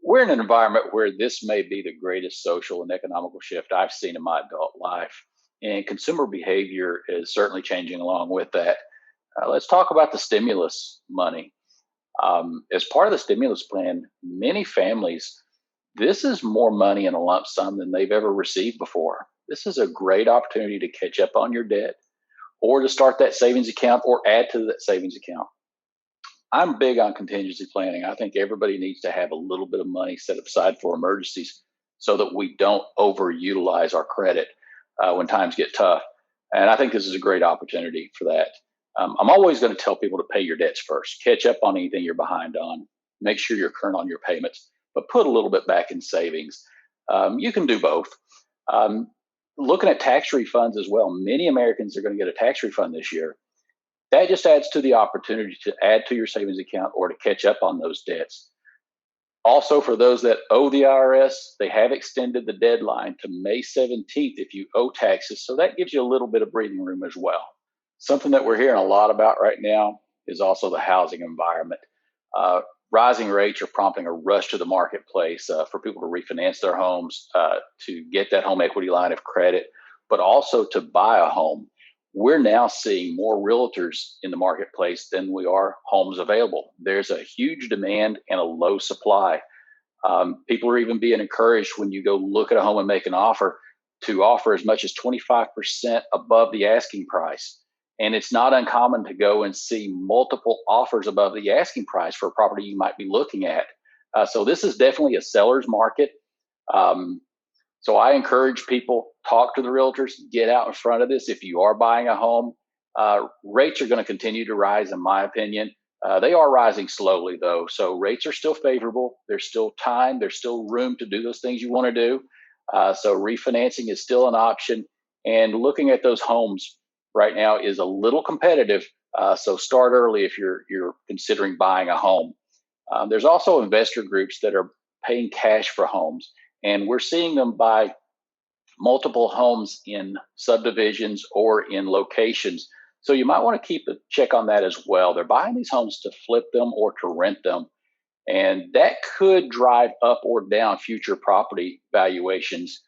We're in an environment where this may be the greatest social and economical shift I've seen in my adult life. And consumer behavior is certainly changing along with that. Let's talk about the stimulus money. As part of the stimulus plan, many families, this is more money in a lump sum than they've ever received before. This is a great opportunity to catch up on your debt or to start that savings account or add to that savings account. I'm big on contingency planning. I think everybody needs to have a little bit of money set aside for emergencies so that we don't overutilize our credit when times get tough. And I think this is a great opportunity for that. I'm always going to tell people to pay your debts first, catch up on anything you're behind on, make sure you're current on your payments, but put a little bit back in savings. You can do both. Um, Looking at tax refunds as well, many Americans are going to get a tax refund this year. That just adds to the opportunity to add to your savings account or to catch up on those debts. Also, for those that owe the IRS, they have extended the deadline to May 17th if you owe taxes. So that gives you a little bit of breathing room as well. Something that we're hearing a lot about right now is also the housing environment. Rising rates are prompting a rush to the marketplace for people to refinance their homes, to get that home equity line of credit, but also to buy a home. We're now seeing more realtors in the marketplace than we are homes available. There's a huge demand and a low supply. People are even being encouraged when you go look at a home and make an offer to offer as much as 25% above the asking price. And it's not uncommon to go and see multiple offers above the asking price for a property you might be looking at. So this is definitely a seller's market. So I encourage people, talk to the realtors, get out in front of this. If you are buying a home, rates are going to continue to rise, in my opinion. They are rising slowly, though. So rates are still favorable. There's still time. There's still room to do those things you want to do. So refinancing is still an option. And looking at those homes right now is a little competitive. So start early if you're considering buying a home. There's also investor groups that are paying cash for homes. And we're seeing them buy multiple homes in subdivisions or in locations. So you might want to keep a check on that as well. They're buying these homes to flip them or to rent them. And that could drive up or down future property valuations,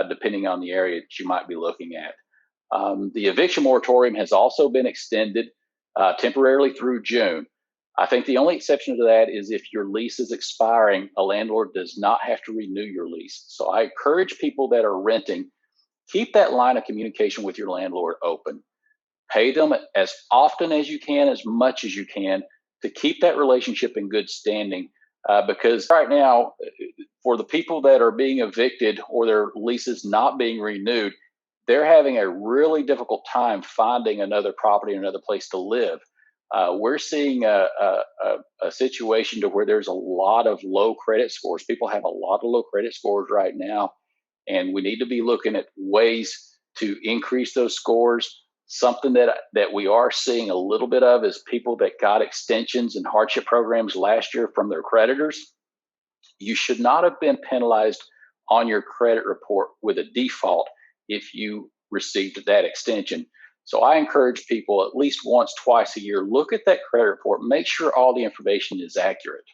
depending on the area that you might be looking at. The eviction moratorium has also been extended temporarily through June. I think the only exception to that is if your lease is expiring, a landlord does not have to renew your lease. So I encourage people that are renting, keep that line of communication with your landlord open. Pay them as often as you can, as much as you can, to keep that relationship in good standing. Because right now, for the people that are being evicted or their leases not being renewed, they're having a really difficult time finding another property, another place to live. We're seeing a situation to where there's a lot of low credit scores. People have a lot of low credit scores right now, and we need to be looking at ways to increase those scores. Something that we are seeing a little bit of is people that got extensions and hardship programs last year from their creditors. You should not have been penalized on your credit report with a default if you received that extension. So I encourage people at least once, twice a year, look at that credit report, make sure all the information is accurate.